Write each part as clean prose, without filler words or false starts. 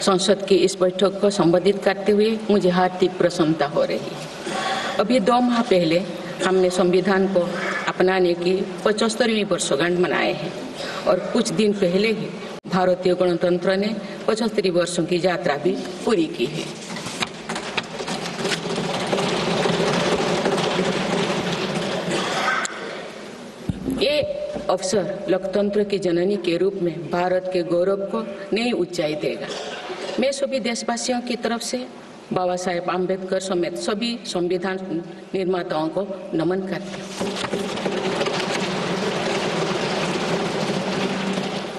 संसद की इस बैठक को संबोधित करते हुए मुझे हार्दिक प्रसन्नता हो रही है। अभी 2 माह पहले हमने संविधान को अपनाने की 75वीं वर्षगांठ मनाए हैं और कुछ दिन पहले ही भारतीय गणतंत्र ने 75 वर्षों की यात्रा भी पूरी की है। ये अवसर लोकतंत्र की जननी के रूप में भारत के गौरव को नई ऊंचाई देगा। मैं सभी देशवासियों की तरफ से बाबा साहेब आम्बेडकर समेत सभी संविधान निर्माताओं को नमन करती हूँ।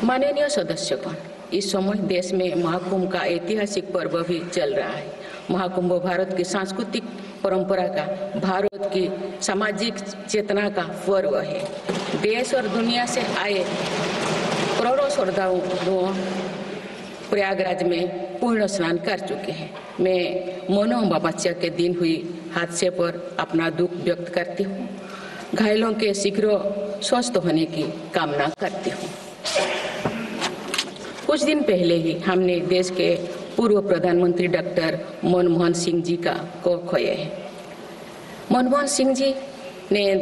माननीय सदस्यगण, इस समय देश में महाकुंभ का ऐतिहासिक पर्व भी चल रहा है। महाकुंभ भारत की सांस्कृतिक परंपरा का, भारत की सामाजिक चेतना का पर्व है। देश और दुनिया से आए करोड़ों श्रद्धालु प्रयागराज में पूर्ण स्नान कर चुके हैं। मैं मोनो अमावस्या के दिन हुई हादसे पर अपना दुख व्यक्त करती हूँ। घायलों के शीघ्र स्वस्थ होने की कामना करती हूँ। कुछ दिन पहले ही हमने देश के पूर्व प्रधानमंत्री डॉक्टर मनमोहन सिंह जी को खोया है। मनमोहन सिंह जी ने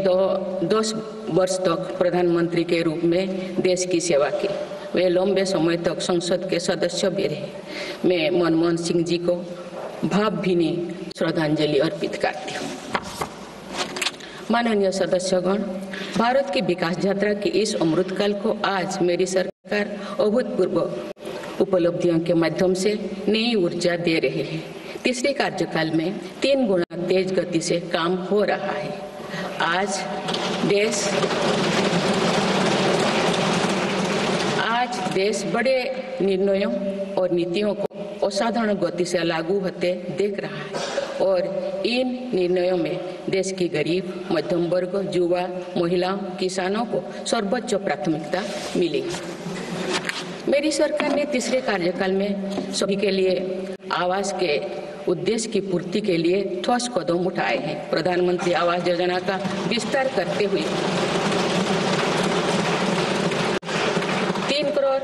10 वर्ष तक प्रधानमंत्री के रूप में देश की सेवा की। वे लंबे समय तक संसद के सदस्य भी रहे। मैं मनमोहन सिंह जी को भावभीनी श्रद्धांजलि अर्पित करती हूँ। माननीय सदस्यगण, भारत की विकास यात्रा की इस अमृतकाल को आज मेरी सरकार अभूतपूर्व उपलब्धियों के माध्यम से नई ऊर्जा दे रही है। तीसरे कार्यकाल में 3 गुना तेज गति से काम हो रहा है। आज देश बड़े निर्णयों और नीतियों को असाधारण गति से लागू होते देख रहा है और इन निर्णयों में देश की गरीब, मध्यम वर्ग, युवा, महिलाओं, किसानों को सर्वोच्च प्राथमिकता मिली। मेरी सरकार ने तीसरे कार्यकाल में सभी के लिए आवास के उद्देश्य की पूर्ति के लिए ठोस कदम उठाए हैं। प्रधानमंत्री आवास योजना का विस्तार करते हुए 3 करोड़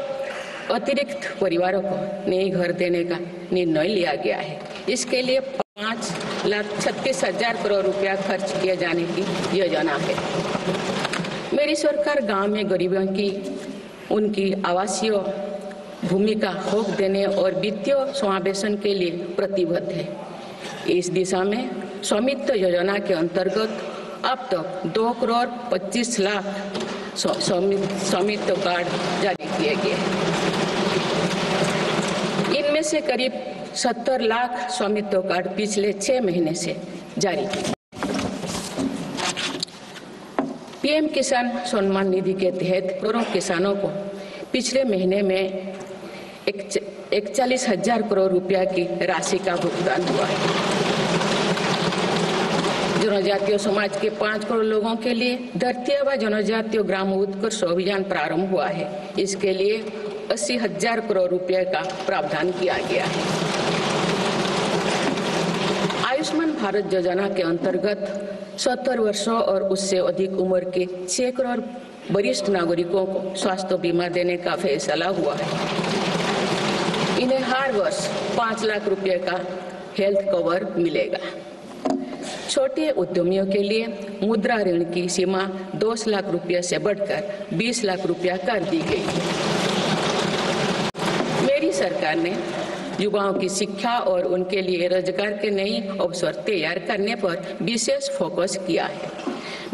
अतिरिक्त परिवारों को नए घर देने का निर्णय लिया गया है। इसके लिए 5,36,000 करोड़ रुपया खर्च किए जाने की योजना है। मेरी सरकार गांव में गरीबों की उनकी आवासीय भूमि का हक देने और वित्तीय समावेशन के लिए प्रतिबद्ध है। इस दिशा में स्वामित्व योजना के अंतर्गत अब तक 2 करोड़ 25 लाख स्वामित्व कार्ड जारी किए गए हैं। इनमें से करीब 70 लाख स्वामित्व कार्ड पिछले 6 महीने से जारी किए। पीएम किसान सम्मान निधि के तहत करोड़ों किसानों को पिछले महीने में 41,000 करोड़ रुपया की राशि का भुगतान हुआ है। जनजातीय समाज के 5 करोड़ लोगों के लिए धरती आबा जनजातीय ग्राम उत्कर्ष अभियान प्रारंभ हुआ है। इसके लिए 80,000 करोड़ रुपये का प्रावधान किया गया है। आयुष्मान भारत योजना के अंतर्गत 70 वर्षों और उससे अधिक उम्र के 6 करोड़ वरिष्ठ नागरिकों को स्वास्थ्य बीमा देने का फैसला हुआ है। इन्हें हर वर्ष 5 लाख रुपए का हेल्थ कवर मिलेगा। छोटे उद्यमियों के लिए मुद्रा ऋण की सीमा 10 लाख रुपए से बढ़कर 20 लाख रुपया कर दी गई है। मेरी सरकार ने युवाओं की शिक्षा और उनके लिए रोजगार के नए अवसर तैयार करने पर विशेष फोकस किया है।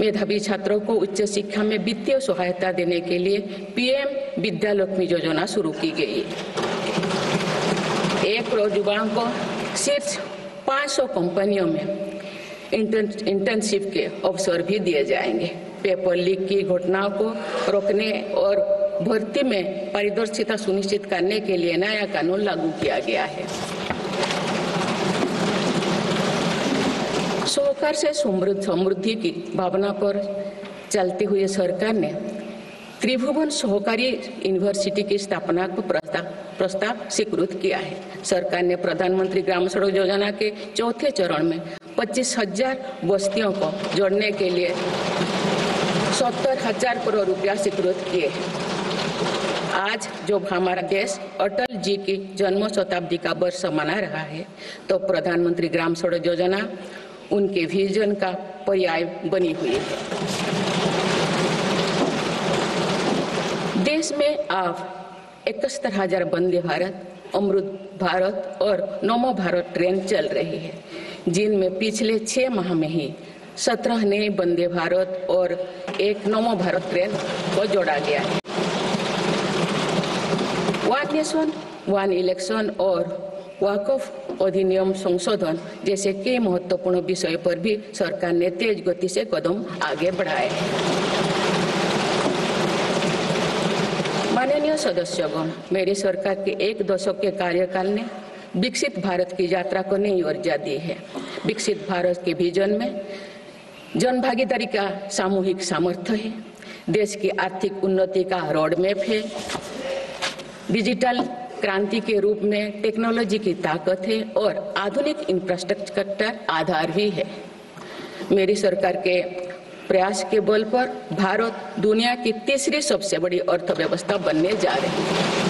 मेधावी छात्रों को उच्च शिक्षा में वित्तीय सहायता देने के लिए पीएम विद्यालक्ष्मी योजना शुरू की गई है। 1 करोड़ युवाओं को शीर्ष 500 कंपनियों में इंटर्नशिप के अवसर भी दिए जाएंगे। पेपर लीक की घटनाओं को रोकने और भर्ती में पारदर्शिता सुनिश्चित करने के लिए नया कानून लागू किया गया है। सहकार से समृद्धि की भावना पर चलते हुए सरकार ने त्रिभुवन सहकारी यूनिवर्सिटी की स्थापना को प्रस्ताव स्वीकृत किया है। सरकार ने प्रधानमंत्री ग्राम सड़क योजना के 4थे चरण में 25,000 बस्तियों को जोड़ने के लिए 70,000 करोड़ रुपया स्वीकृत किए। आज जब हमारा देश अटल जी की जन्म शताब्दी का वर्ष मना रहा है, तो प्रधानमंत्री ग्राम सड़क योजना उनके विजन का पर्याय बनी हुई है। देश में अब 71,000 वंदे भारत, अमृत भारत और नमो भारत ट्रेन चल रही है, जिनमें पिछले 6 माह में ही 17 नए वंदे भारत और एक नमो भारत ट्रेन को जोड़ा गया है। वन नेशन वन इलेक्शन और वक्फ अधिनियम संशोधन जैसे कई महत्वपूर्ण विषय पर भी सरकार ने तेज गति से कदम आगे बढ़ाए हैं। माननीय सदस्यगण, मेरी सरकार के 1 दशक के कार्यकाल ने विकसित भारत की यात्रा को नई ऊर्जा दी है। विकसित भारत के विजन में जन भागीदारी का सामूहिक सामर्थ्य है, देश की आर्थिक उन्नति का रोड मैप है, डिजिटल क्रांति के रूप में टेक्नोलॉजी की ताकत है और आधुनिक इंफ्रास्ट्रक्चर आधार भी है। मेरी सरकार के प्रयास के बल पर भारत दुनिया की तीसरी सबसे बड़ी अर्थव्यवस्था बनने जा रही है।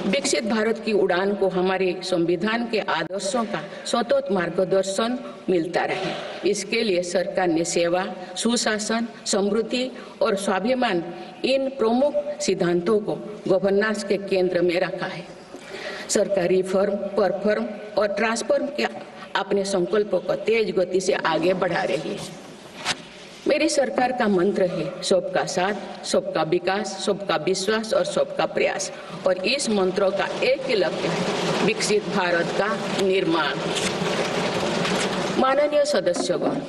विकसित भारत की उड़ान को हमारे संविधान के आदर्शों का सतत मार्गदर्शन मिलता रहे, इसके लिए सरकार ने सेवा, सुशासन, समृद्धि और स्वाभिमान इन प्रमुख सिद्धांतों को गवर्नेंस के केंद्र में रखा है। सरकारी फर्म, परफॉर्म और ट्रांसफॉर्म के अपने संकल्पों को तेज गति से आगे बढ़ा रही है। मेरी सरकार का मंत्र है सबका साथ, सबका विकास, सबका विश्वास और सबका प्रयास, और इस मंत्रों का एक ही लक्ष्य है, विकसित भारत का निर्माण। माननीय सदस्यगण,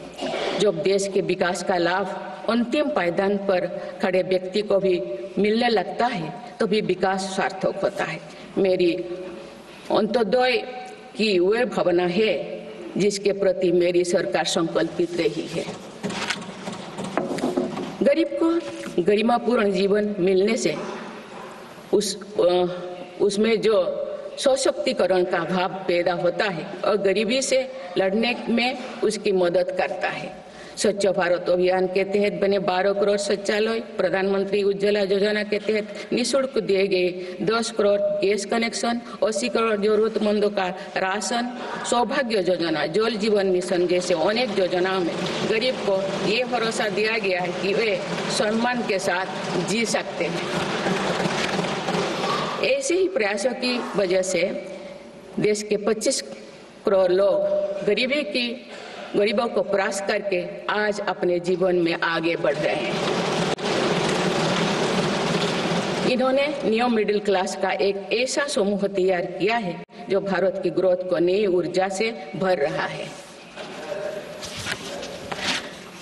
जब देश के विकास का लाभ अंतिम पायदान पर खड़े व्यक्ति को भी मिलने लगता है, तो भी विकास सार्थक होता है। मेरी अंत्योदय की वह भावना है जिसके प्रति मेरी सरकार संकल्पित रही है। गरीब को गरिमापूर्ण जीवन मिलने से उसमें जो सशक्तिकरण का भाव पैदा होता है और गरीबी से लड़ने में उसकी मदद करता है। स्वच्छ भारत अभियान के तहत बने 12 करोड़ शौचालय, प्रधानमंत्री उज्ज्वला योजना के तहत निःशुल्क दिए गए 10 करोड़ गैस कनेक्शन, 80 करोड़ जरूरतमंदों का राशन, सौभाग्य योजना, जल जीवन मिशन जैसे अनेक योजनाओं में गरीब को ये भरोसा दिया गया है कि वे सम्मान के साथ जी सकते हैं। ऐसे ही प्रयासों की वजह से देश के 25 करोड़ लोग गरीबों को परास्त करके आज अपने जीवन में आगे बढ़ रहे हैं। इन्होंने न्यू मिडिल क्लास का एक ऐसा समूह तैयार किया है जो भारत की ग्रोथ को नई ऊर्जा से भर रहा है।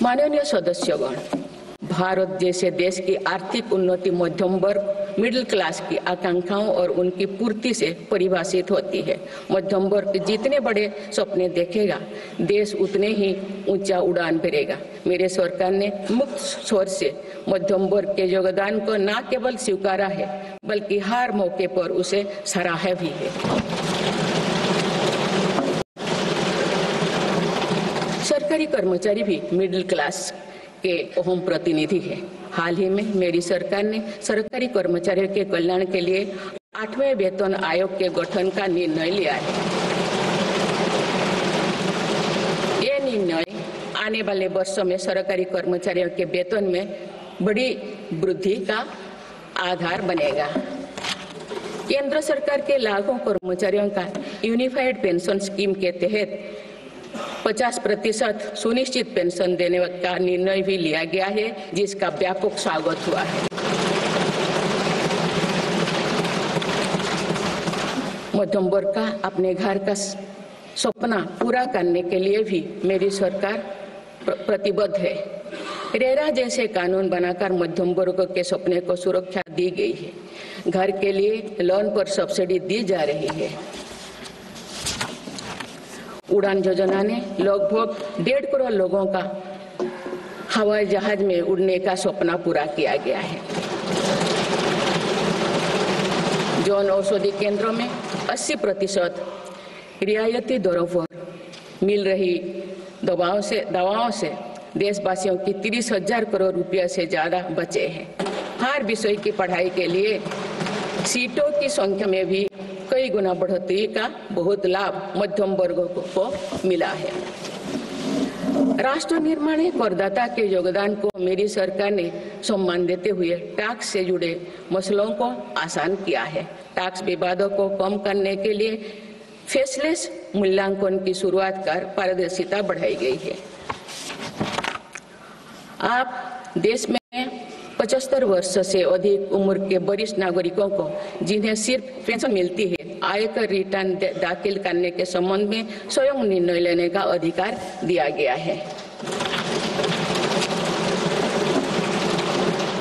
माननीय सदस्यगण, भारत जैसे देश की आर्थिक उन्नति मध्यम वर्ग मिडिल क्लास की आकांक्षाओं और उनकी पूर्ति से परिभाषित होती है। मध्यम वर्ग जितने बड़े सपने देखेगा, देश उतने ही ऊंचा उड़ान भरेगा। मेरे सरकार ने मुक्त स्वर से मध्यम वर्ग के योगदान को न केवल स्वीकारा है, बल्कि हर मौके पर उसे सराहा भी है। सरकारी कर्मचारी भी मिडिल क्लास के अहम प्रतिनिधि है। हाल ही में मेरी सरकार ने सरकारी कर्मचारियों के कल्याण के लिए 8वें वेतन आयोग के गठन का निर्णय लिया है। ये निर्णय आने वाले वर्षों में सरकारी कर्मचारियों के वेतन में बड़ी वृद्धि का आधार बनेगा। केंद्र सरकार के लाखों कर्मचारियों का यूनिफाइड पेंशन स्कीम के तहत 50% सुनिश्चित पेंशन देने का निर्णय भी लिया गया है, जिसका व्यापक स्वागत हुआ है। मध्यम वर्ग का अपने घर का सपना पूरा करने के लिए भी मेरी सरकार प्रतिबद्ध है। रेरा जैसे कानून बनाकर मध्यम वर्ग के सपने को सुरक्षा दी गई है। घर के लिए लोन पर सब्सिडी दी जा रही है। उड़ान योजना ने लगभग 1.5 करोड़ लोगों का हवाई जहाज में उड़ने का सपना पूरा किया गया है। जन औषधि केंद्रों में 80% रियायती दरों पर मिल रही दवाओं से देशवासियों की 30,000 करोड़ रुपया से ज्यादा बचे हैं। हर विषय की पढ़ाई के लिए सीटों की संख्या में भी कई गुना बढ़ोतरी का बहुत लाभ मध्यम वर्ग को मिला है। राष्ट्र निर्माण में करदाता के योगदान को मेरी सरकार ने सम्मान देते हुए टैक्स से जुड़े मसलों को आसान किया है। टैक्स विवादों को कम करने के लिए फेसलेस मूल्यांकन की शुरुआत कर पारदर्शिता बढ़ाई गई है। आप देश में 75 वर्ष से अधिक उम्र के वरिष्ठ नागरिकों को जिन्हें सिर्फ पेंशन मिलती है, आयकर रिटर्न दाखिल करने के संबंध में स्वयं निर्णय लेने का अधिकार दिया गया है।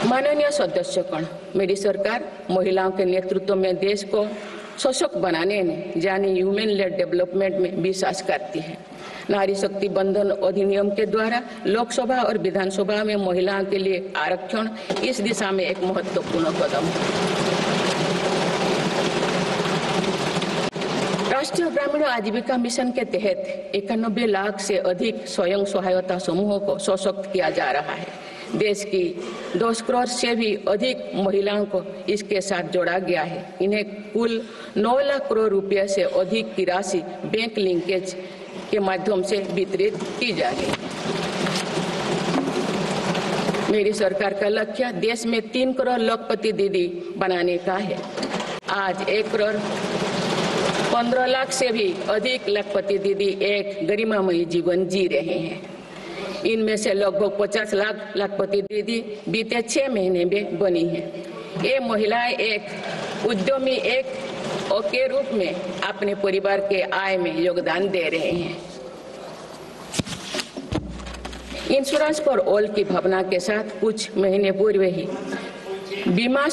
माननीय सदस्यगण, मेरी सरकार महिलाओं के नेतृत्व में देश को सशक्त बनाने में यानी ह्यूमन लेड डेवलपमेंट में विश्वास करती है। नारी शक्ति बंधन अधिनियम के द्वारा लोकसभा और विधानसभा में महिलाओं के लिए आरक्षण इस दिशा में एक महत्वपूर्ण कदम है। राष्ट्रीय ग्रामीण आजीविका मिशन के तहत 91 लाख से अधिक स्वयं सहायता समूहों को सशक्त किया जा रहा है। देश की 10 करोड़ से भी अधिक महिलाओं को इसके साथ जोड़ा गया है। इन्हें कुल 9 लाख करोड़ रुपए से अधिक की राशि बैंक लिंकेज के माध्यम से वितरित की जा रही है। मेरी सरकार का लक्ष्य देश में 3 करोड़ लखपति दीदी बनाने का है। आज 1 करोड़ 15 लाख से भी अधिक लखपति दीदी एक गरिमामयी जीवन जी रहे हैं। इनमें से लगभग 50 लाख लखपति दीदी बीते 6 महीने में बनी हैं। ये महिलाएं एक उद्यमी के रूप में अपने परिवार के आय में योगदान दे रहे हैं। इंश्योरेंस फॉर ऑल की भावना के साथ कुछ महीने पूर्व ही बीमा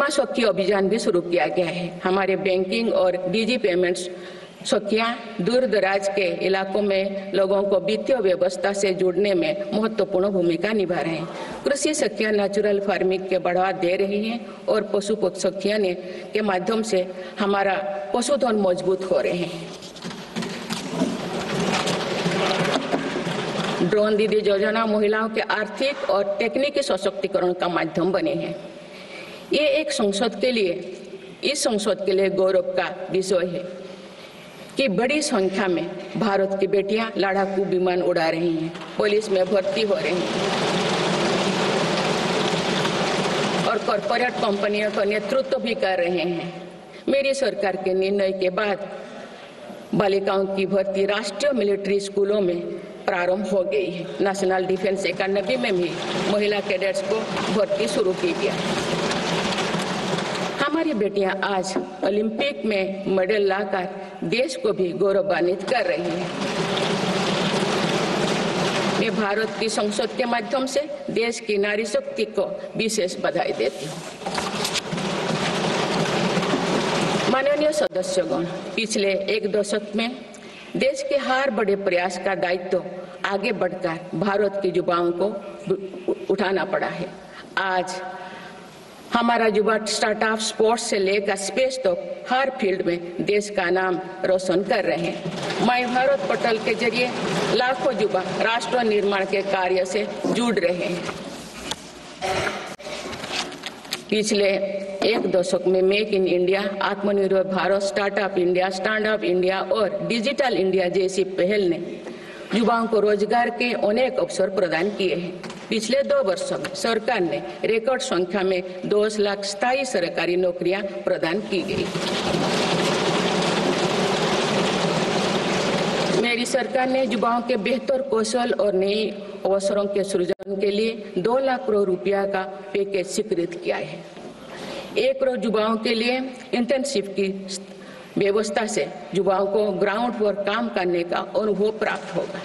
सखी अभियान भी शुरू किया गया है। हमारे बैंकिंग और डिजी पेमेंट्स सखियां दूर दराज के इलाकों में लोगों को वित्तीय व्यवस्था से जुड़ने में महत्वपूर्ण भूमिका निभा रहे हैं। कृषि सखियां नेचुरल फार्मिंग के बढ़ावा दे रही हैं और पशु सखियां के माध्यम से हमारा पशुधन मजबूत हो रहे हैं। ड्रोन दीदी योजना महिलाओं के आर्थिक और तकनीकी सशक्तिकरण का माध्यम बने हैं। ये इस संसद के लिए गौरव का विषय है कि बड़ी संख्या में भारत की बेटियां लड़ाकू विमान उड़ा रही हैं, पुलिस में भर्ती हो रही हैं और कॉरपोरेट कंपनियों का नेतृत्व भी कर रहे हैं। मेरी सरकार के निर्णय के बाद बालिकाओं की भर्ती राष्ट्रीय मिलिट्री स्कूलों में प्रारंभ हो गई है। नेशनल डिफेंस एकेडमी में भी महिला कैडेट्स को भर्ती शुरू की गई है। हमारी बेटियां आज ओलंपिक में मेडल लाकर देश को भी गौरवान्वित कर रही हैं। मैं भारत की संसद के माध्यम से देश की नारी शक्ति को विशेष बधाई देती हूँ। माननीय सदस्यगण, पिछले 1 दशक में देश के हर बड़े प्रयास का दायित्व आगे बढ़कर भारत के युवाओं को उठाना पड़ा है। आज हमारा युवा स्टार्टअप स्पोर्ट्स से लेकर स्पेस तक हर फील्ड में देश का नाम रोशन कर रहे हैं। माय भारत पोर्टल के जरिए लाखों युवा राष्ट्र निर्माण के कार्य से जुड़ रहे हैं। पिछले 1 दशक में मेक इन इंडिया, आत्मनिर्भर Bharat, startup India, stand up India और डिजिटल इंडिया जैसी पहल ने युवाओं को रोजगार के अनेक अवसर प्रदान किए हैं। पिछले 2 वर्षों में सरकार ने रिकॉर्ड संख्या में 2 लाख स्थायी सरकारी नौकरियां प्रदान की गई। मेरी सरकार ने युवाओं के बेहतर कौशल और नए अवसरों के सृजन के लिए 2 लाख करोड़ रुपया का पैकेज स्वीकृत किया है। 1 करोड़ युवाओं के लिए इंटर्नशिप की व्यवस्था से युवाओं को ग्राउंड पर काम करने का अनुभव प्राप्त होगा।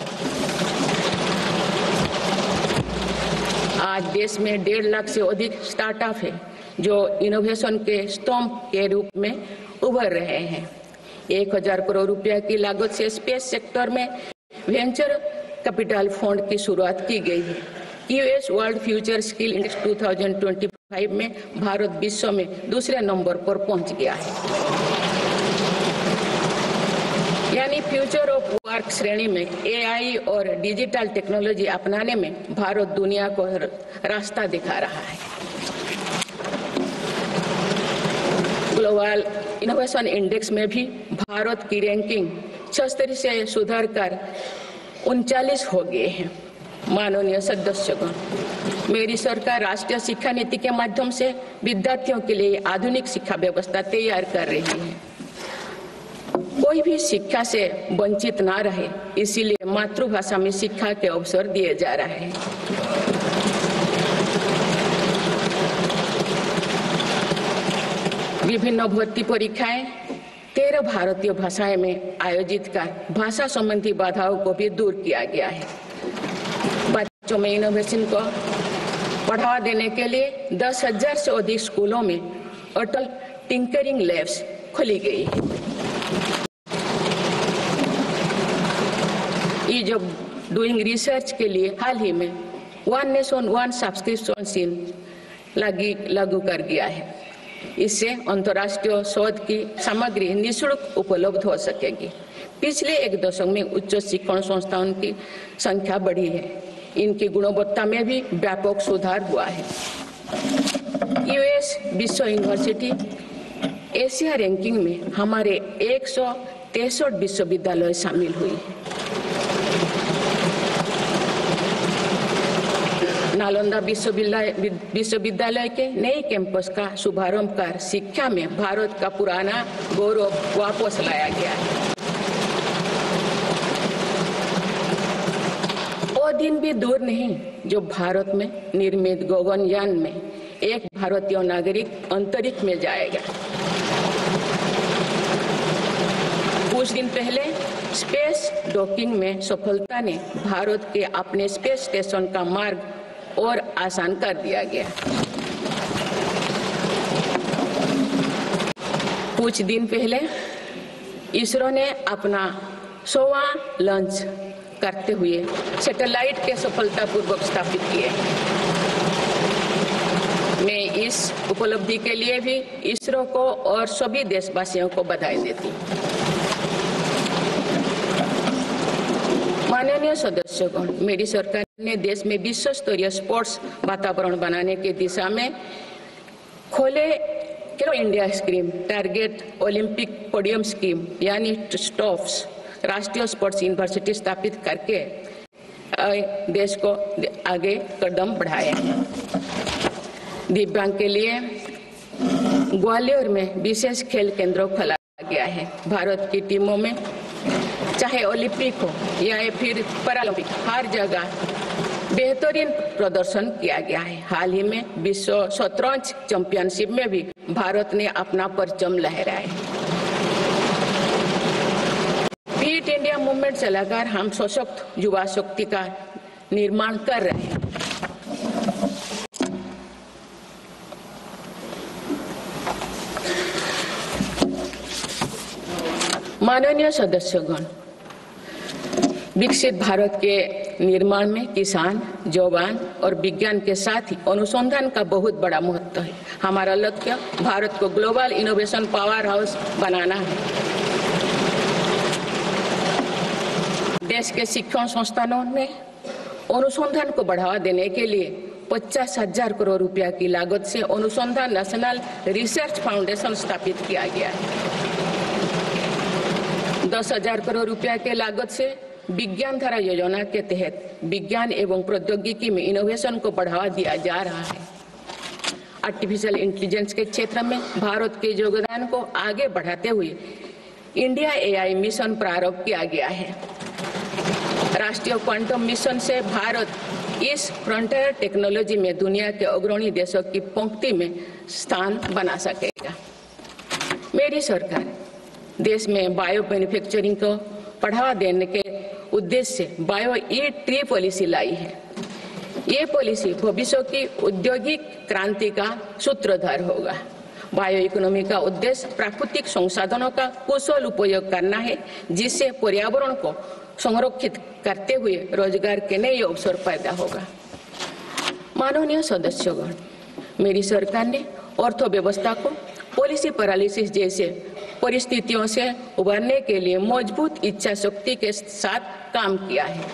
आज देश में 1.5 लाख से अधिक स्टार्टअप है जो इनोवेशन के स्तंभ के रूप में उभर रहे हैं। 1000 करोड़ रुपया की लागत से स्पेस सेक्टर में वेंचर कैपिटल फंड की शुरुआत की गई है। US world future skill index 2025 में भारत विश्व में दूसरे नंबर पर पहुंच गया है। यानी यानी फ्यूचर ऑफ वर्क श्रेणी में एआई और डिजिटल टेक्नोलॉजी अपनाने में भारत दुनिया को रास्ता दिखा रहा है। ग्लोबल इनोवेशन इंडेक्स में भी भारत की रैंकिंग 76 से सुधरकर 39 हो गए हैं। माननीय सदस्यगण, मेरी सरकार राष्ट्रीय शिक्षा नीति के माध्यम से विद्यार्थियों के लिए आधुनिक शिक्षा व्यवस्था तैयार कर रही है। कोई भी शिक्षा से वंचित ना रहे, इसीलिए मातृभाषा में शिक्षा के अवसर दिए जा रहे हैं। विभिन्न भर्ती परीक्षाएं 13 भारतीय भाषाएं में आयोजित कर भाषा संबंधी बाधाओं को भी दूर किया गया है। बच्चों में इनोवेशन को बढ़ावा देने के लिए 10,000 से अधिक स्कूलों में अटल टिंकरिंग लैब्स खोली गई है। ईज ऑफ डूइंग रिसर्च के लिए हाल ही में one nation one subscription scheme लागू कर दिया है। इससे अंतर्राष्ट्रीय शोध की सामग्री निःशुल्क उपलब्ध हो सकेगी। पिछले एक दशक में उच्च शिक्षण संस्थानों की संख्या बढ़ी है। इनकी गुणवत्ता में भी व्यापक सुधार हुआ है। यूएस विश्व यूनिवर्सिटी एशिया रैंकिंग में हमारे 163 विश्वविद्यालय शामिल हुई है। नालंदा विश्वविद्यालय के नए कैंपस का शुभारंभ कर शिक्षा में भारत का पुराना गौरव वापस लाया गया है। वो दिन भी दूर नहीं जो भारत में निर्मित गगनयान में एक भारतीय नागरिक अंतरिक्ष में जाएगा। कुछ दिन पहले स्पेस डॉकिंग में सफलता ने भारत के अपने स्पेस स्टेशन का मार्ग और आसान कर दिया गया। कुछ दिन पहले इसरो ने अपना 100वां लॉन्च करते हुए सैटेलाइट के सफलतापूर्वक स्थापित किए। मैं इस उपलब्धि के लिए भी इसरो को और सभी देशवासियों को बधाई देती हूँ। माननीय सदस्यगण, मेरी सरकार ने देश में विश्व स्तरीय स्पोर्ट्स वातावरण बनाने की दिशा में खोले खेलो India scheme, target Olympic podium scheme यानी स्टॉप्स राष्ट्रीय स्पोर्ट्स यूनिवर्सिटी स्थापित करके देश को आगे कदम बढ़ाया है। दिव्यांग के लिए ग्वालियर में विशेष खेल केंद्र खोला गया है। भारत की टीमों में चाहे ओलंपिक हो या फिर पैरालंपिक, हर जगह बेहतरीन प्रदर्शन किया गया है। हाल ही में विश्व शतरंज चैंपियनशिप में भी भारत ने अपना परचम लहराया है। फिट इंडिया मूवमेंट चलाकर हम सशक्त युवा शक्ति का निर्माण कर रहे हैं। माननीय सदस्यगण, विकसित भारत के निर्माण में किसान, जवान और विज्ञान के साथ ही अनुसंधान का बहुत बड़ा महत्व है। हमारा लक्ष्य भारत को ग्लोबल इनोवेशन पावर हाउस बनाना है। देश के शिक्षण संस्थानों में अनुसंधान को बढ़ावा देने के लिए 50,000 करोड़ रुपया की लागत से अनुसंधान नेशनल रिसर्च फाउंडेशन स्थापित किया गया है। 10,000 करोड़ रुपया के लागत से विज्ञान धारा योजना के तहत विज्ञान एवं प्रौद्योगिकी में इनोवेशन को बढ़ावा दिया जा रहा है। आर्टिफिशियल इंटेलिजेंस के क्षेत्र में भारत के योगदान को आगे बढ़ाते हुए इंडिया एआई मिशन प्रारंभ किया गया है। राष्ट्रीय क्वांटम मिशन से भारत इस फ्रंटियर टेक्नोलॉजी में दुनिया के अग्रणी देशों की पंक्ति में स्थान बना सकेगा। मेरी सरकार देश में बायो मैन्युफैक्चरिंग को बढ़ावा देने के उद्देश्य से बायो ई-ट्री पॉलिसी लाई है। ये पॉलिसी भविष्य की औद्योगिक क्रांति का सूत्रधार होगा। बायो इकोनॉमी का उद्देश्य प्राकृतिक संसाधनों का कुशल उपयोग करना है, जिससे पर्यावरण को संरक्षित करते हुए रोजगार के नए अवसर पैदा होगा। माननीय सदस्यगण, मेरी सरकार ने अर्थव्यवस्था को पॉलिसी पैरालिसिस जैसे परिस्थितियों से उबरने के लिए मजबूत इच्छा शक्ति के साथ काम किया है।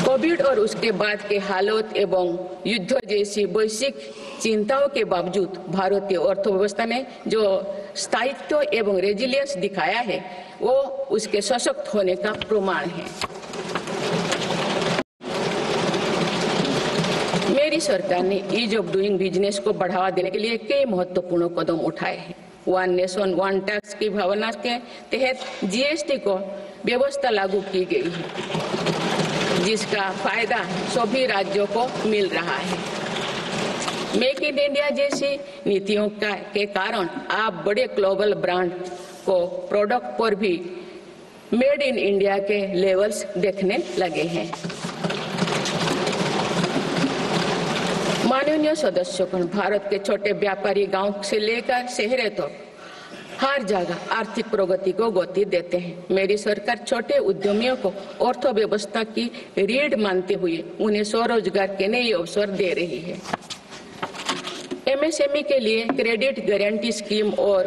कोविड और उसके बाद के हालात एवं युद्ध जैसी वैश्विक चिंताओं के बावजूद भारतीय अर्थव्यवस्था ने जो स्थायित्व एवं रेजिलियंस दिखाया है वो उसके सशक्त होने का प्रमाण है। मेरी सरकार ने ईज ऑफ डूइंग बिजनेस को बढ़ावा देने के लिए कई महत्वपूर्ण कदम उठाए हैं। वन नेशन वन टैक्स की भावना के तहत जीएसटी को व्यवस्था लागू की गई है, जिसका फायदा सभी राज्यों को मिल रहा है। मेक इन इंडिया जैसी नीतियों के कारण आप बड़े ग्लोबल ब्रांड को प्रोडक्ट पर भी मेड इन इंडिया के लेवल्स देखने लगे हैं। माननीय सदस्यगण, भारत के छोटे व्यापारी गांव से लेकर शहरों तक हर जगह आर्थिक प्रगति को गति देते हैं। मेरी सरकार छोटे उद्यमियों को अर्थव्यवस्था की रीढ़ मानते हुए उन्हें स्वरोजगार के नए अवसर दे रही है। एमएसएमई के लिए क्रेडिट गारंटी स्कीम और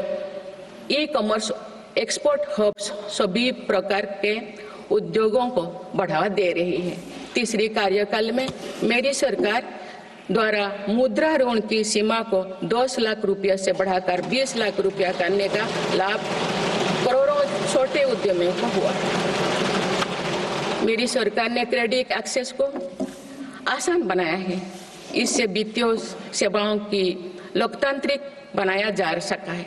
ई कॉमर्स एक्सपोर्ट हब्स सभी प्रकार के उद्योगों को बढ़ावा दे रही है। तीसरी कार्यकाल में मेरी सरकार द्वारा मुद्रा ऋण की सीमा को 10 लाख रुपये से बढ़ाकर 20 लाख रुपया करने का लाभ करोड़ों छोटे उद्यमियों को हुआ। मेरी सरकार ने क्रेडिट एक्सेस को आसान बनाया है। इससे वित्तीय सेवाओं की लोकतांत्रिक बनाया जा सका है।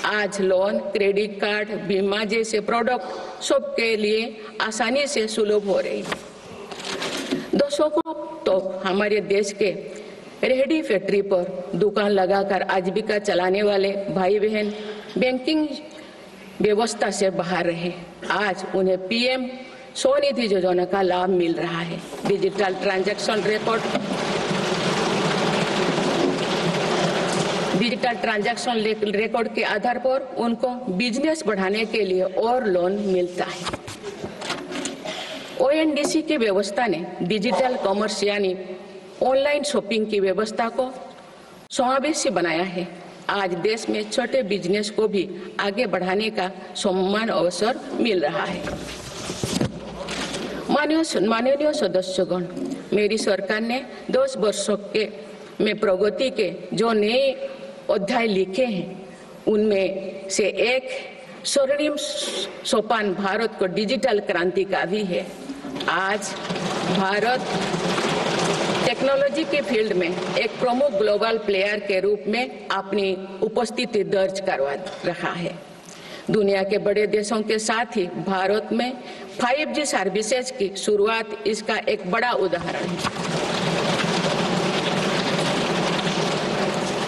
आज लोन, क्रेडिट कार्ड, बीमा जैसे प्रोडक्ट सबके लिए आसानी से सुलभ हो रही है। दशकों तो हमारे देश के रेहड़ी फैक्ट्री पर दुकान लगाकर आजीविका चलाने वाले भाई बहन बैंकिंग व्यवस्था से बाहर रहे। आज उन्हें पीएम स्वनिधि योजना का लाभ मिल रहा है। डिजिटल ट्रांजैक्शन रिकॉर्ड के आधार पर उनको बिजनेस बढ़ाने के लिए और लोन मिलता है। ओएनडीसी की व्यवस्था ने डिजिटल कॉमर्स यानी ऑनलाइन शॉपिंग की व्यवस्था को समावेशी बनाया है। आज देश में छोटे बिजनेस को भी आगे बढ़ाने का समान अवसर मिल रहा है। माननीय सदस्यगण, मेरी सरकार ने 10 वर्षों में प्रगति के जो नए अध्याय लिखे हैं उनमें से एक स्वर्णिम सोपान भारत को डिजिटल क्रांति का भी है। आज भारत टेक्नोलॉजी के फील्ड में एक प्रमुख ग्लोबल प्लेयर के रूप में अपनी उपस्थिति दर्ज करवा रहा है। दुनिया के बड़े देशों के साथ ही भारत में 5G सर्विसेज की शुरुआत इसका एक बड़ा उदाहरण है।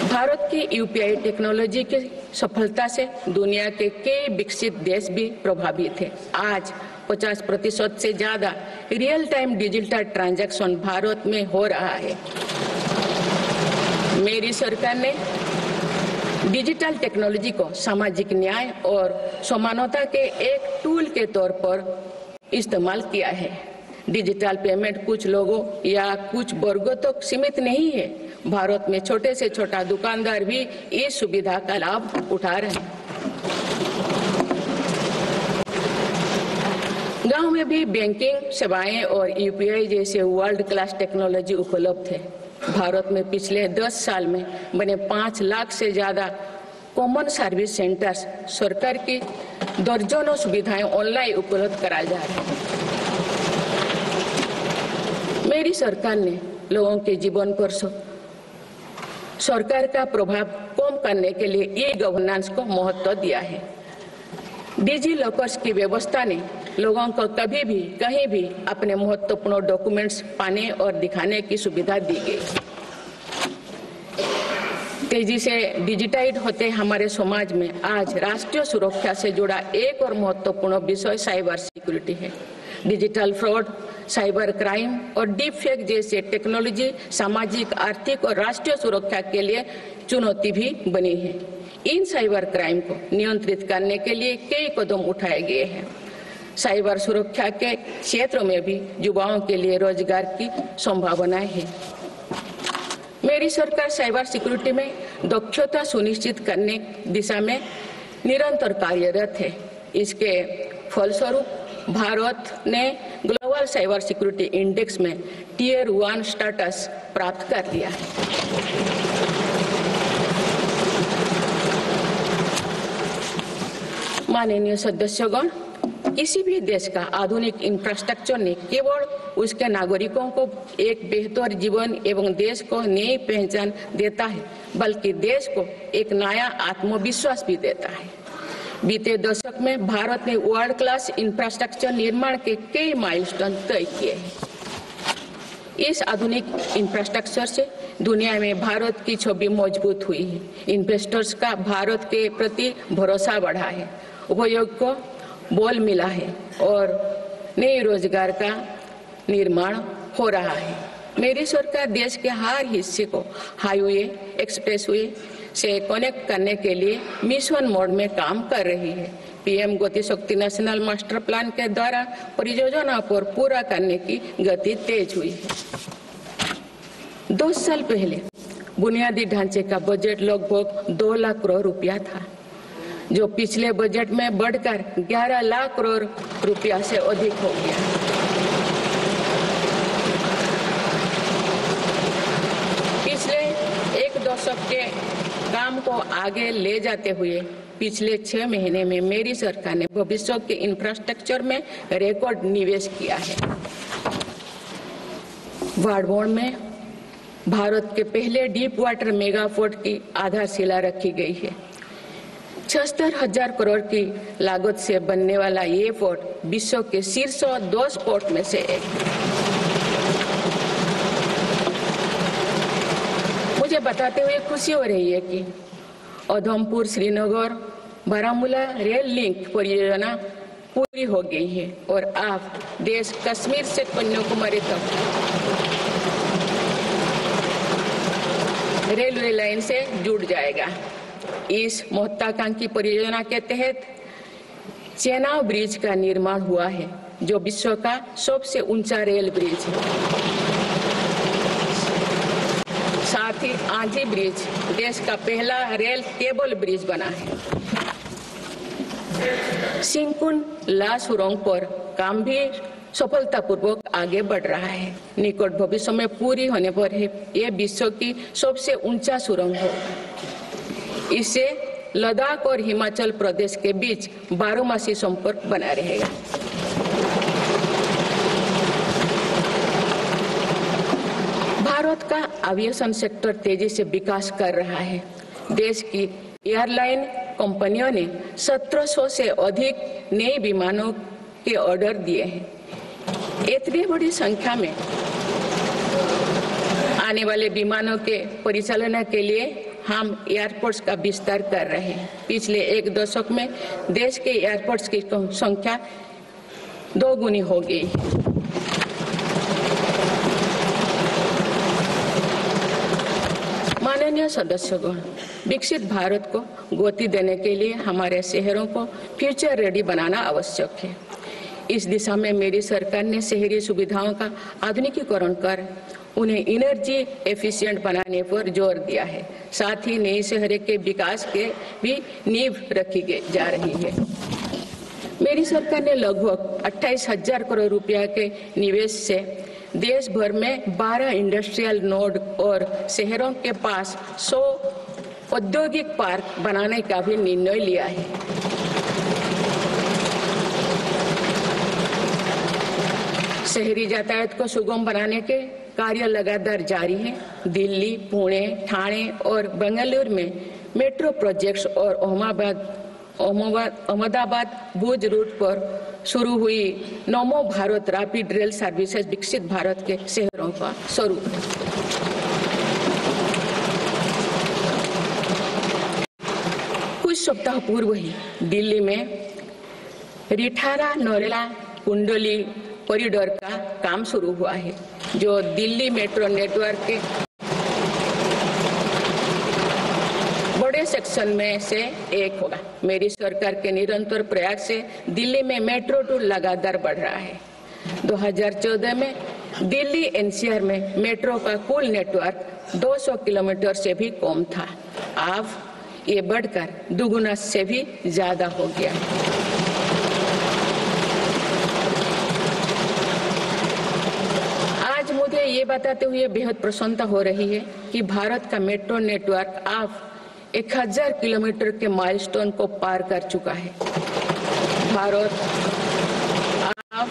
भारत की यूपीआई टेक्नोलॉजी की सफलता से दुनिया के कई विकसित देश भी प्रभावित हैं। आज 50% से ज्यादा real time digital transaction Bharat में हो रहा है। मेरी सरकार ने डिजिटल टेक्नोलॉजी को सामाजिक न्याय और समानता के एक टूल के तौर पर इस्तेमाल किया है। डिजिटल पेमेंट कुछ लोगों या कुछ वर्गों तक सीमित नहीं है। भारत में छोटे से छोटा दुकानदार भी इस सुविधा का लाभ उठा रहे हैं। गांव में भी बैंकिंग सेवाएं और यूपीआई जैसे वर्ल्ड क्लास टेक्नोलॉजी उपलब्ध है। भारत में पिछले 10 साल में बने 5 लाख से ज्यादा कॉमन सर्विस सेंटर्स सरकार की दर्जनों सुविधाएं ऑनलाइन उपलब्ध कराई जा रही है। मेरी सरकार ने लोगों के जीवन पर सरकार का प्रभाव कम करने के लिए ई गवर्नेंस को महत्व दिया है। डिजी लॉकर्स की व्यवस्था ने लोगों को कभी भी कहीं भी अपने महत्वपूर्ण डॉक्यूमेंट्स पाने और दिखाने की सुविधा दी गई। तेजी से डिजिटाइज होते हमारे समाज में आज राष्ट्रीय सुरक्षा से जुड़ा एक और महत्वपूर्ण विषय साइबर सिक्योरिटी है। डिजिटल फ्रॉड, साइबर क्राइम और डीप फेक जैसे टेक्नोलॉजी सामाजिक, आर्थिक और राष्ट्रीय सुरक्षा के लिए चुनौती भी बनी है। इन साइबर क्राइम को नियंत्रित करने के लिए कई कदम उठाए गए हैं। साइबर सुरक्षा के क्षेत्र में भी युवाओं के लिए रोजगार की संभावनाएं हैं। मेरी सरकार साइबर सिक्योरिटी में दक्षता सुनिश्चित करने दिशा में निरंतर कार्यरत है। इसके फलस्वरूप भारत ने ग्लोबल साइबर सिक्योरिटी इंडेक्स में टियर 1 स्टेटस प्राप्त कर लिया है। माननीय सदस्यगण, किसी भी देश का आधुनिक इंफ्रास्ट्रक्चर ने केवल उसके नागरिकों को एक बेहतर जीवन एवं देश को नई पहचान देता है, बल्कि देश को एक नया आत्मविश्वास भी देता है। बीते दशक में भारत ने वर्ल्ड क्लास इंफ्रास्ट्रक्चर निर्माण के कई माइलस्टोन तय किए हैं। इस आधुनिक इंफ्रास्ट्रक्चर से दुनिया में भारत की छवि मजबूत हुई है। इन्वेस्टर्स का भारत के प्रति भरोसा बढ़ा है, उपयोग को बल मिला है और नए रोजगार का निर्माण हो रहा है। मेरी सरकार देश के हर हिस्से को हाईवे, एक्सप्रेसवे से कनेक्ट करने के लिए मिशन मोड में काम कर रही है। पीएम गति शक्ति नेशनल मास्टर प्लान के द्वारा परियोजना पर पूरा करने की गति तेज हुई है। 2 साल पहले बुनियादी ढांचे का बजट लगभग 2 लाख करोड़ रुपया था, जो पिछले बजट में बढ़कर 11 लाख करोड़ रुपया से अधिक हो गया। पिछले एक दशक के काम को आगे ले जाते हुए पिछले 6 महीने में मेरी सरकार ने भविष्य के इंफ्रास्ट्रक्चर में रिकॉर्ड निवेश किया है। वाडमोड़ में भारत के पहले डीप वाटर मेगा पोर्ट की आधारशिला रखी गई है। 76,000 करोड़ की लागत से बनने वाला ये पोर्ट विश्व के शीर्ष 10 पोर्ट में से एक। मुझे बताते हुए खुशी हो रही है कि उधमपुर श्रीनगर बारामूला रेल लिंक परियोजना पूरी हो गई है और अब देश कश्मीर से कन्याकुमारी तक रेलवे लाइन से जुड़ जाएगा। इस महत्वाकांक्षी परियोजना के तहत चेनाब ब्रिज का निर्माण हुआ है, जो विश्व का सबसे ऊंचा रेल ब्रिज है। साथ ही आंधी ब्रिज देश का पहला रेल केबल ब्रिज बना है। सिंकुन ला सुरंग पर काम भी सफलतापूर्वक आगे बढ़ रहा है। निकट भविष्य में पूरी होने पर यह विश्व की सबसे ऊंचा सुरंग होगा। इससे लद्दाख और हिमाचल प्रदेश के बीच 12मासी संपर्क बना रहेगा। भारत का एविएशन सेक्टर तेजी से विकास कर रहा है। देश की एयरलाइन कंपनियों ने 1700 से अधिक नए विमानों के ऑर्डर दिए हैं। इतनी बड़ी संख्या में आने वाले विमानों के परिचालन के लिए हम एयरपोर्ट्स का विस्तार कर रहे हैं। पिछले एक दशक में देश के एयरपोर्ट्स की संख्या 2 गुनी हो गई है। माननीय सदस्यगण, विकसित भारत को गति देने के लिए हमारे शहरों को फ्यूचर रेडी बनाना आवश्यक है। इस दिशा में मेरी सरकार ने शहरी सुविधाओं का आधुनिकीकरण कर उन्हें एनर्जी एफिशिएंट बनाने पर जोर दिया है। साथ ही नए शहर के विकास के भी नींव रखी जा रही है। मेरी सरकार ने लगभग 28,000 करोड़ रुपया के निवेश से देश भर में 12 इंडस्ट्रियल नोड और शहरों के पास 100 औद्योगिक पार्क बनाने का भी निर्णय लिया है। शहरी यातायात को सुगम बनाने के कार्य लगातार जारी है। दिल्ली, पुणे, ठाणे और बेंगलुरु में मेट्रो प्रोजेक्ट्स और अहमदाबाद भुज रूट पर शुरू हुई नमो भारत रैपिड रेल सर्विसेज विकसित भारत के शहरों का स्वरूप है। कुछ सप्ताह पूर्व ही दिल्ली में रिठारा नरेला कुंडली कॉरिडोर का काम शुरू हुआ है, जो दिल्ली मेट्रो नेटवर्क के बड़े सेक्शन में से एक होगा। मेरी सरकार के निरंतर प्रयास से दिल्ली में मेट्रो टूर लगातार बढ़ रहा है। 2014 में दिल्ली एनसीआर में मेट्रो का कुल नेटवर्क 200 किलोमीटर से भी कम था। अब ये बढ़कर दुगुना से भी ज्यादा हो गया है। आज मुझे ये बताते हुए बेहद प्रसन्नता हो रही है कि भारत का मेट्रो नेटवर्क अब 1000 किलोमीटर के माइलस्टोन को पार कर चुका है। भारत अब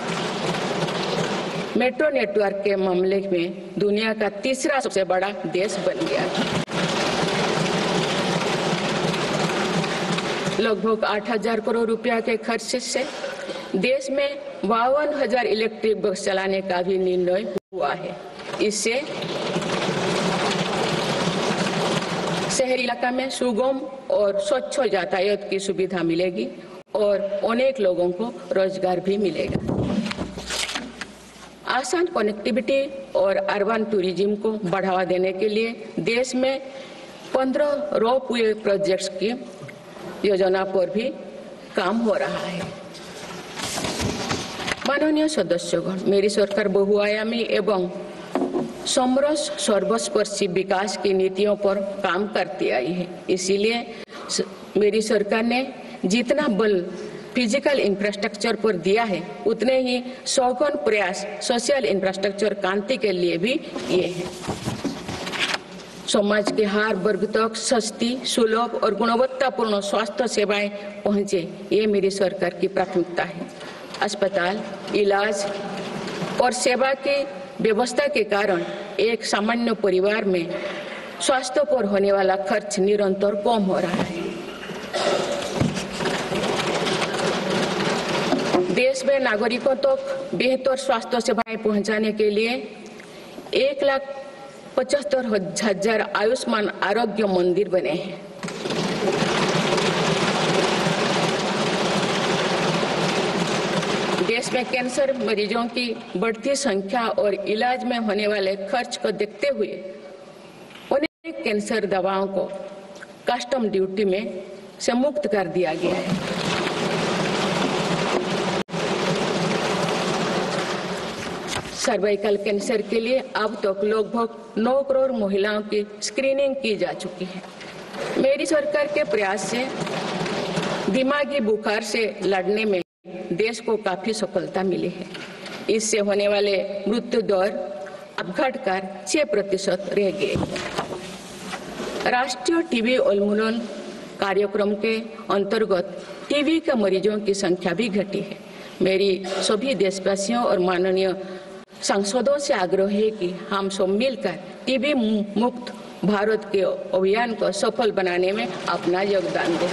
मेट्रो नेटवर्क के मामले में दुनिया का तीसरा सबसे बड़ा देश बन गया है। लगभग 8000 करोड़ रुपया के खर्च से देश में 52,000 इलेक्ट्रिक बस चलाने का भी निर्णय हुआ है। इससे शहरी इलाका में सुगम और स्वच्छ यातायात की सुविधा मिलेगी और अनेक लोगों को रोजगार भी मिलेगा। आसान कनेक्टिविटी और अर्बन टूरिज्म को बढ़ावा देने के लिए देश में 15 रोपवे प्रोजेक्ट्स की योजना पर भी काम हो रहा है। माननीय सदस्यगण, मेरी सरकार बहुआयामी एवं समरस सर्वस्पर्शी विकास की नीतियों पर काम करती आई है। इसीलिए मेरी सरकार ने जितना बल फिजिकल इंफ्रास्ट्रक्चर पर दिया है, उतने ही सघन प्रयास सोशल इंफ्रास्ट्रक्चर क्रांति के लिए भी किए हैं। समाज के हर वर्ग तक सस्ती, सुलभ और गुणवत्तापूर्ण स्वास्थ्य सेवाएं पहुंचे, ये मेरी सरकार की प्राथमिकता है। अस्पताल, इलाज और सेवा की व्यवस्था के कारण एक सामान्य परिवार में स्वास्थ्य पर होने वाला खर्च निरंतर कम हो रहा है। देश में नागरिकों तक बेहतर स्वास्थ्य सेवाएं पहुंचाने के लिए 1,75,000 आयुष्मान आरोग्य मंदिर बने हैं। देश में कैंसर मरीजों की बढ़ती संख्या और इलाज में होने वाले खर्च को देखते हुए अनेक कैंसर दवाओं को कस्टम ड्यूटी में से मुक्त कर दिया गया है। सर्वाइकल कैंसर के लिए अब तक लगभग 9 करोड़ महिलाओं की स्क्रीनिंग की जा चुकी है। मेरी सरकार के प्रयास से दिमागी बुखार से लड़ने में देश को काफी सफलता मिली है। इससे होने वाले मृत्यु दर अब घटकर 6% रह गए। राष्ट्रीय टीबी उन्मूलन कार्यक्रम के अंतर्गत टीबी के मरीजों की संख्या भी घटी है। मेरी सभी देशवासियों और माननीय सांसदों से आग्रह है कि हम सब मिलकर टीबी मुक्त भारत के अभियान को सफल बनाने में अपना योगदान दें।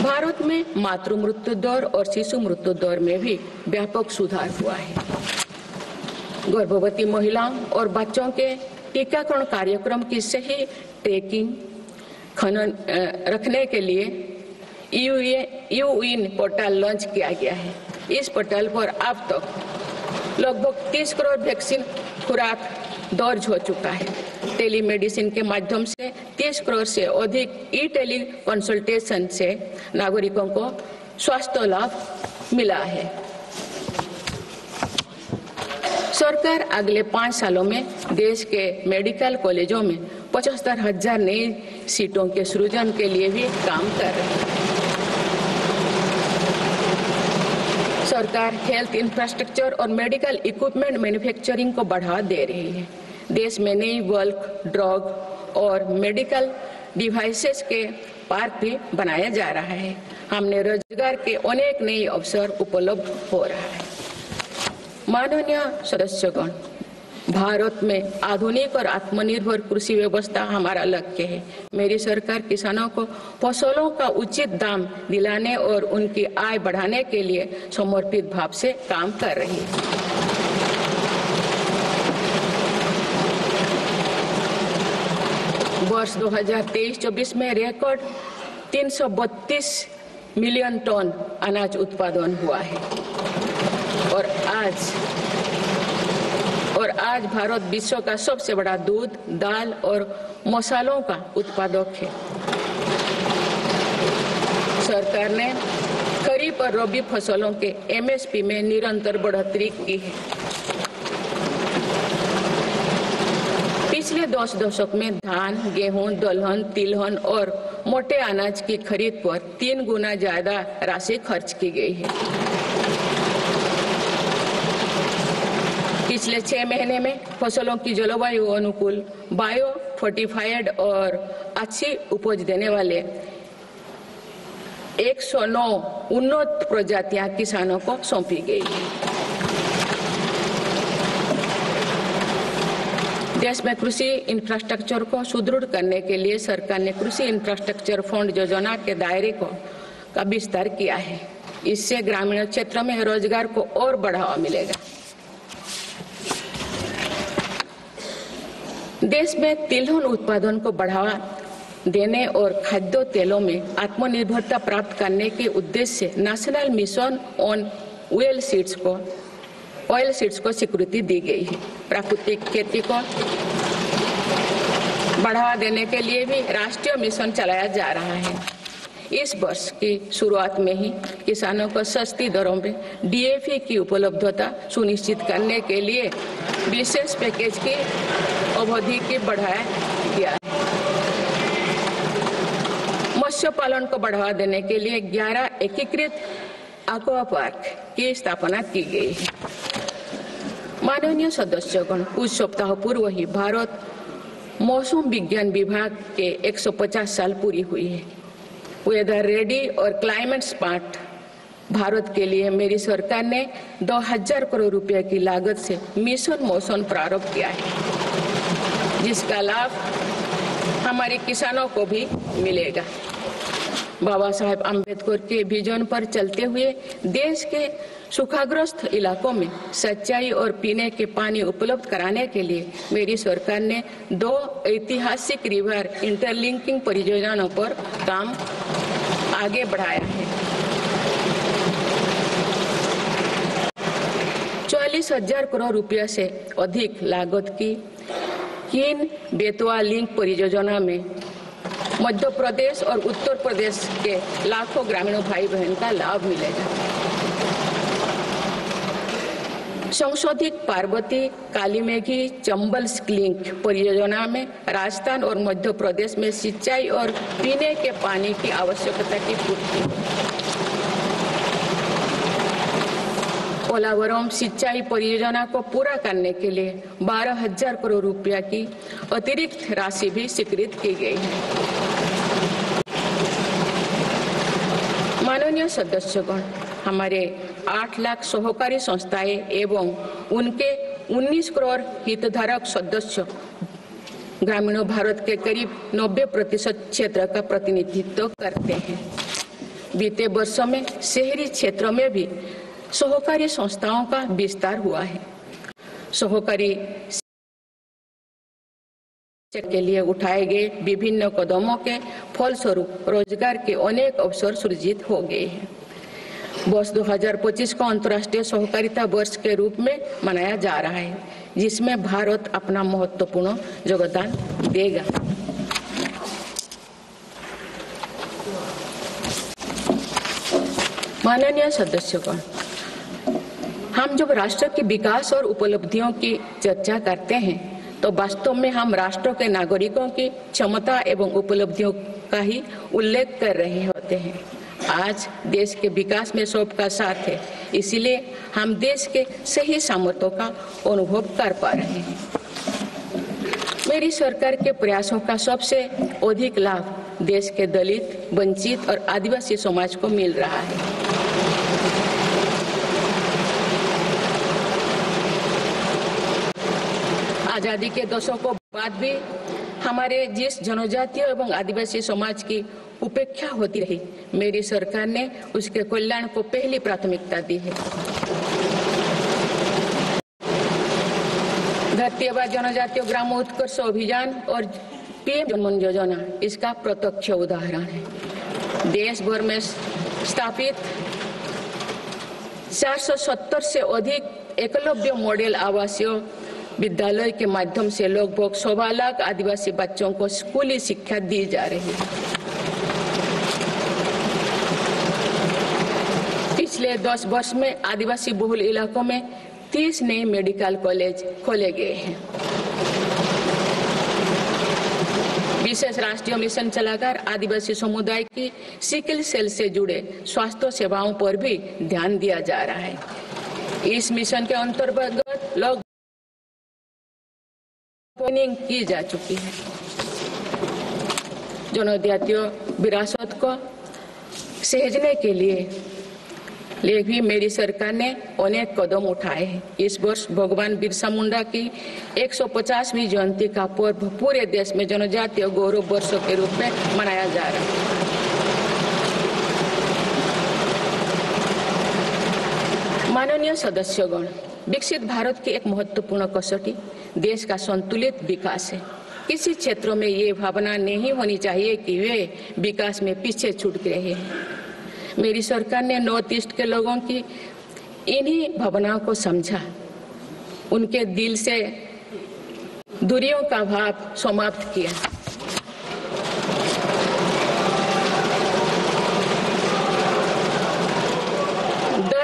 भारत में मातृ मृत्यु दर और शिशु मृत्यु दर में भी व्यापक सुधार हुआ है। गर्भवती महिलाओं और बच्चों के टीकाकरण कार्यक्रम की सही ट्रैकिंग रखने के लिए यूइन पोर्टल लॉन्च किया गया है। इस पोर्टल पर अब तक लगभग 30 करोड़ वैक्सीन खुराक दर्ज हो चुका है। टेलीमेडिसिन के माध्यम से 30 करोड़ से अधिक ई टेली कंसल्टेशन से नागरिकों को स्वास्थ्य लाभ मिला है। सरकार अगले 5 सालों में देश के मेडिकल कॉलेजों में 75,000 नई सीटों के सृजन के लिए भी काम कर रही है। सरकार हेल्थ इंफ्रास्ट्रक्चर और मेडिकल इक्विपमेंट मैन्युफैक्चरिंग को बढ़ावा दे रही है। देश में नई बल्क ड्रग और मेडिकल डिवाइसेस के पार्क भी बनाया जा रहा है। हमने रोजगार के अनेक नए अवसर उपलब्ध हो रहा है। माननीय सदस्यगण, भारत में आधुनिक और आत्मनिर्भर कृषि व्यवस्था हमारा लक्ष्य है। मेरी सरकार किसानों को फसलों का उचित दाम दिलाने और उनकी आय बढ़ाने के लिए समर्पित भाव से काम कर रही है। वर्ष 2023-24 में रिकॉर्ड 332 मिलियन टन अनाज उत्पादन हुआ है और आज भारत विश्व का सबसे बड़ा दूध, दाल और मसालों का उत्पादक है। सरकार ने खरीफ और रबी फसलों के एमएसपी में निरंतर बढ़ोतरी की है। पिछले 10 दशक में धान, गेहूं, दलहन, तिलहन और मोटे अनाज की खरीद पर 3 गुना ज्यादा राशि खर्च की गई है। पिछले 6 महीने में फसलों की जलवायु अनुकूल, बायो फोर्टिफाइड और अच्छी उपज देने वाले 109 उन्नत प्रजातियां किसानों को सौंपी गई है। देश में कृषि इंफ्रास्ट्रक्चर को सुदृढ़ करने के लिए सरकार ने कृषि इंफ्रास्ट्रक्चर फंड योजना के दायरे का विस्तार किया है। इससे ग्रामीण क्षेत्रों में रोजगार को और बढ़ावा मिलेगा। देश में तिलहन उत्पादन को बढ़ावा देने और खाद्य तेलों में आत्मनिर्भरता प्राप्त करने के उद्देश्य से national mission on oil seeds को स्वीकृति दी गई है। प्राकृतिक खेती को बढ़ावा देने के लिए भी राष्ट्रीय मिशन चलाया जा रहा है। इस वर्ष की शुरुआत में ही किसानों को सस्ती दरों में डीएपी की उपलब्धता सुनिश्चित करने के लिए विशेष पैकेज की अवधि की बढ़ाया गया है। मत्स्य पालन को बढ़ावा देने के लिए 11 एकीकृत एक्वा पार्क की स्थापना की गई है। माननीय सदस्यगण, कुछ सप्ताह पूर्व ही भारत मौसम विज्ञान विभाग के 150 साल पूरी हुई है। वेदर रेडी और क्लाइमेट स्मार्ट भारत के लिए मेरी सरकार ने 2000 करोड़ रुपए की लागत से मिशन मौसम प्रारंभ किया है, जिसका लाभ हमारे किसानों को भी मिलेगा। बाबा साहेब अम्बेडकर के विजन पर चलते हुए देश के सूखाग्रस्त इलाकों में सिंचाई और पीने के पानी उपलब्ध कराने के लिए मेरी सरकार ने 2 ऐतिहासिक रिवर इंटरलिंकिंग परियोजनाओं पर काम आगे बढ़ाया है। 40,000 करोड़ रुपया से अधिक लागत की कीन बेतवा लिंक परियोजना में मध्य प्रदेश और उत्तर प्रदेश के लाखों ग्रामीण भाई बहन का लाभ मिलेगा। संशोधित पार्वती कालीमेघी चंबल लिंक परियोजना में राजस्थान और मध्य प्रदेश में सिंचाई और पीने के पानी की आवश्यकता की पूर्ति। पोलावरम सिंचाई परियोजना को पूरा करने के लिए 12,000 करोड़ रुपया की अतिरिक्त राशि भी स्वीकृत की गई है। माननीय सदस्यगण, हमारे 8 लाख सहकारी संस्थाएं एवं उनके 19 करोड़ हितधारक सदस्य ग्रामीण भारत के करीब 90% क्षेत्र का प्रतिनिधित्व करते हैं। बीते वर्षों में शहरी क्षेत्रों में भी सहकारी संस्थाओं का विस्तार हुआ है। सहकारी के लिए उठाए गए विभिन्न कदमों के फलस्वरूप रोजगार के अनेक अवसर सृजित हो गए हैं। वर्ष 2025 को अंतर्राष्ट्रीय सहकारिता वर्ष के रूप में मनाया जा रहा है, जिसमें भारत अपना महत्वपूर्ण योगदान देगा। माननीय सदस्यगण, हम जब राष्ट्र के विकास और उपलब्धियों की चर्चा करते हैं तो वास्तव में हम राष्ट्र के नागरिकों की क्षमता एवं उपलब्धियों का ही उल्लेख कर रहे होते हैं। आज देश के विकास में सबका साथ है, इसीलिए हम देश के सही सामर्थ्यों का अनुभव कर पा रहे हैं। मेरी सरकार के प्रयासों का सबसे अधिक लाभ देश के दलित, वंचित और आदिवासी समाज को मिल रहा है। आजादी के दशकों बाद भी हमारे जिस जनजातीय एवं आदिवासी समाज की उपेक्षा होती रही, मेरी सरकार ने उसके कल्याण को पहली प्राथमिकता दी है। धरती आबा जनजातीय ग्राम उत्कर्ष अभियान और पीएम जनमन योजना इसका प्रत्यक्ष उदाहरण है। देश भर में स्थापित 470 से अधिक एकलव्य मॉडल आवासीय विद्यालय के माध्यम से लगभग 1.25 लाख आदिवासी बच्चों को स्कूली शिक्षा दी जा रही है। पिछले 10 वर्ष में आदिवासी बहुल इलाकों में 30 नए मेडिकल कॉलेज खोले गए हैं। विशेष राष्ट्रीय मिशन चलाकर आदिवासी समुदाय की सिकल सेल से जुड़े स्वास्थ्य सेवाओं पर भी ध्यान दिया जा रहा है। इस मिशन के अंतर्गत लोग ट्रेनिंग की जा चुकी है। जनजातीय विरासत को सहेजने के लिए भी मेरी सरकार ने अनेक कदम उठाए हैं। इस वर्ष भगवान बिरसा मुंडा की 150वीं जयंती का पर्व पूरे देश में जनजातीय गौरव वर्ष के रूप में मनाया जा रहा है। माननीय सदस्यगण, विकसित भारत की एक महत्वपूर्ण कसौटी देश का संतुलित विकास है। किसी क्षेत्रों में ये भावना नहीं होनी चाहिए कि वे विकास में पीछे छूट रहे हैं। मेरी सरकार ने नॉर्थ ईस्ट के लोगों की इन्हीं भावनाओं को समझा, उनके दिल से दूरियों का भाव समाप्त किया।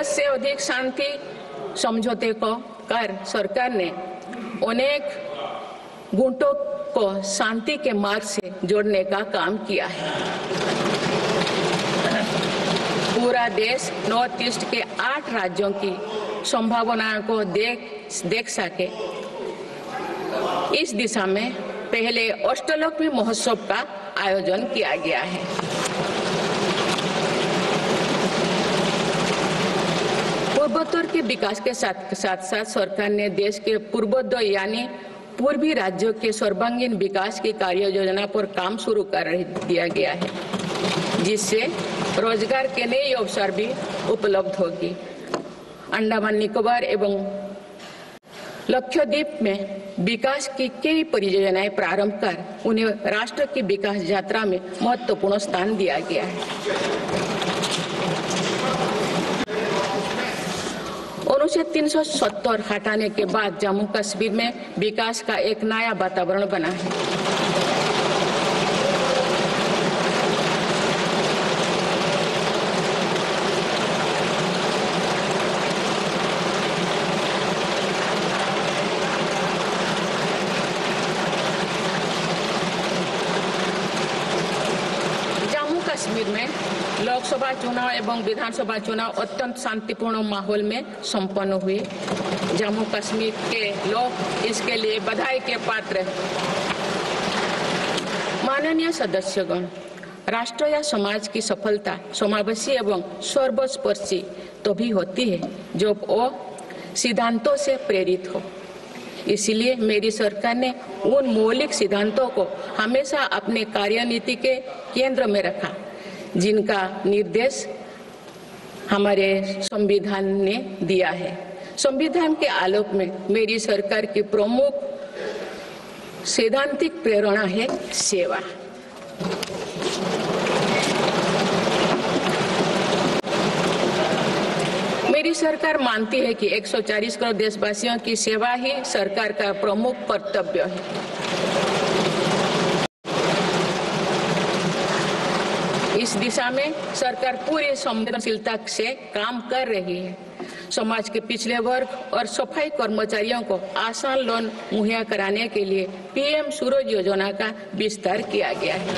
से अधिक शांति समझौते को कर सरकार ने अनेक गुटों को शांति के मार्ग से जोड़ने का काम किया है। पूरा देश नॉर्थ ईस्ट के 8 राज्यों की संभावनाओं को देख सके, इस दिशा में पहले अष्टलोक महोत्सव का आयोजन किया गया है। पूर्वोत्तर के विकास के साथ साथ सरकार ने देश के पूर्वोत्तर यानी पूर्वी राज्यों के सर्वांगीण विकास की कार्य योजना पर काम शुरू कर दिया गया है, जिससे रोजगार के नए अवसर भी उपलब्ध होगी। अंडमान निकोबार एवं लक्षद्वीप में विकास की कई परियोजनाएं प्रारंभ कर उन्हें राष्ट्र की विकास यात्रा में महत्वपूर्ण स्थान दिया गया है। अनुच्छेद 370 हटाने के बाद जम्मू कश्मीर में विकास का एक नया वातावरण बना है। जम्मू कश्मीर में लोकसभा चुनाव एवं विधानसभा चुनाव अत्यंत शांतिपूर्ण माहौल में संपन्न हुए। जम्मू कश्मीर के लोग इसके लिए बधाई के पात्र हैं। माननीय सदस्यगण, राष्ट्र या समाज की सफलता समावेशी एवं सर्वस्पर्शी तभी होती है जब वो सिद्धांतों से प्रेरित हो। इसलिए मेरी सरकार ने उन मौलिक सिद्धांतों को हमेशा अपने कार्यनीति के केंद्र में रखा, जिनका निर्देश हमारे संविधान ने दिया है। संविधान के आलोक में मेरी सरकार की प्रमुख सैद्धांतिक प्रेरणा है सेवा। मेरी सरकार मानती है कि 140 करोड़ देशवासियों की सेवा ही सरकार का प्रमुख कर्तव्य है। इस दिशा में सरकार पूरी संवेदनशीलता से काम कर रही है। समाज के पिछड़े वर्ग और सफाई कर्मचारियों को आसान लोन मुहैया कराने के लिए पीएम सूरज योजना का विस्तार किया गया है।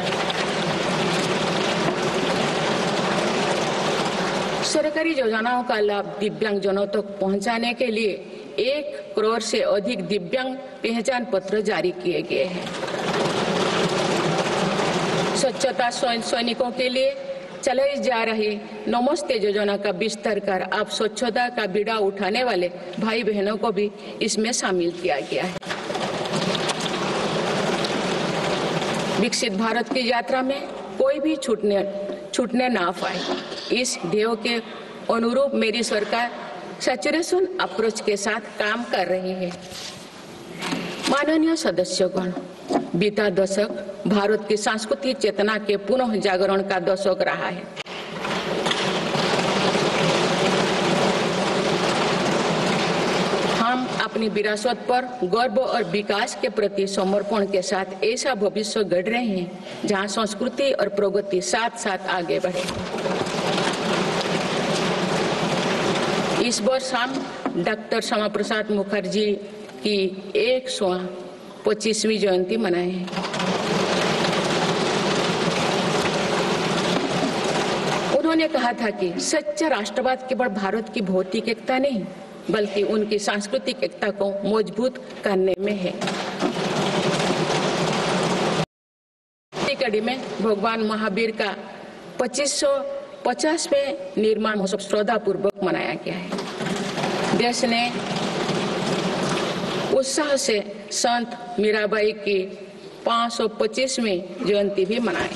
सरकारी योजनाओं का लाभ दिव्यांगजनों तक पहुंचाने के लिए 1 करोड़ से अधिक दिव्यांग पहचान पत्र जारी किए गए हैं। स्वच्छता सैनिकों के लिए चलाई जा रही नमस्ते योजना का विस्तार कर अब स्वच्छता का बीड़ा उठाने वाले भाई बहनों को भी इसमें शामिल किया गया है। विकसित भारत की यात्रा में कोई भी छूटने ना पाए, इस ध्येय के अनुरूप मेरी सरकार सैचुरेशन अप्रोच के साथ काम कर रही है। माननीय सदस्यगण, बीता दशक भारत की सांस्कृतिक चेतना के पुनः जागरण का दशक रहा है। हम अपनी विरासत पर गर्व और विकास के प्रति समर्पण के साथ ऐसा भविष्य गढ़ रहे हैं जहां संस्कृति और प्रगति साथ साथ आगे बढ़े। इस वर्ष हम डॉक्टर श्यामा प्रसाद मुखर्जी की 125वीं जयंती मनाए हैं। उन्होंने कहा था कि सच्चा राष्ट्रवाद केवल भारत की भौतिक एकता नहीं बल्कि उनकी सांस्कृतिक एकता को मजबूत करने में है। कड़ी में भगवान महावीर का 2550वें निर्माण महोत्सव श्रद्धापूर्वक मनाया गया है। देश ने उत्साह से संत मीराबाई की 525वीं जयंती भी मनाई।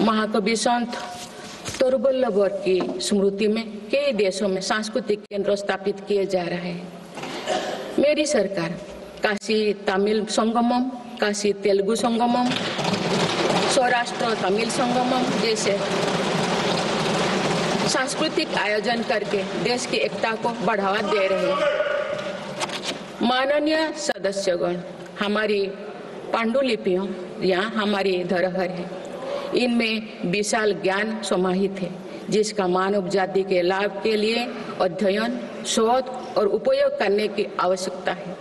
महाकवि संत तरुवल्लभ की स्मृति में कई देशों में सांस्कृतिक केंद्र स्थापित किए जा रहे हैं। मेरी सरकार काशी तमिल संगमम, काशी तेलुगु संगमम, सौराष्ट्र तमिल संगमम जैसे सांस्कृतिक आयोजन करके देश की एकता को बढ़ावा दे रहे हैं। माननीय सदस्यगण, हमारी पांडुलिपियां यहाँ हमारी धरोहर है। इनमें विशाल ज्ञान समाहित है जिसका मानव जाति के लाभ के लिए अध्ययन, शोध और उपयोग करने की आवश्यकता है।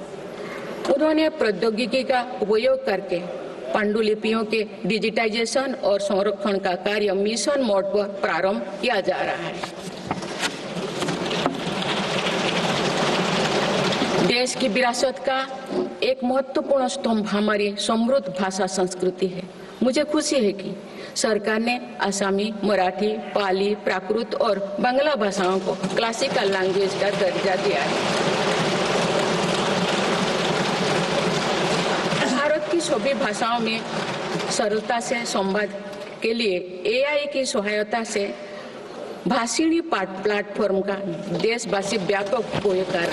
उन्होंने प्रौद्योगिकी का उपयोग करके पांडुलिपियों के डिजिटाइजेशन और संरक्षण का कार्य मिशन मोड पर प्रारंभ किया जा रहा है। देश की विरासत का एक महत्वपूर्ण स्तंभ हमारी समृद्ध भाषा संस्कृति है। मुझे खुशी है कि सरकार ने असमी, मराठी, पाली, प्राकृत और बांग्ला भाषाओं को क्लासिकल लैंग्वेज का दर्जा दिया है। भारत की सभी भाषाओं में सरलता से संवाद के लिए AI की सहायता से भाषिणी प्लेटफॉर्म का देशवासी व्यापक उपयोग कर रहे हैं।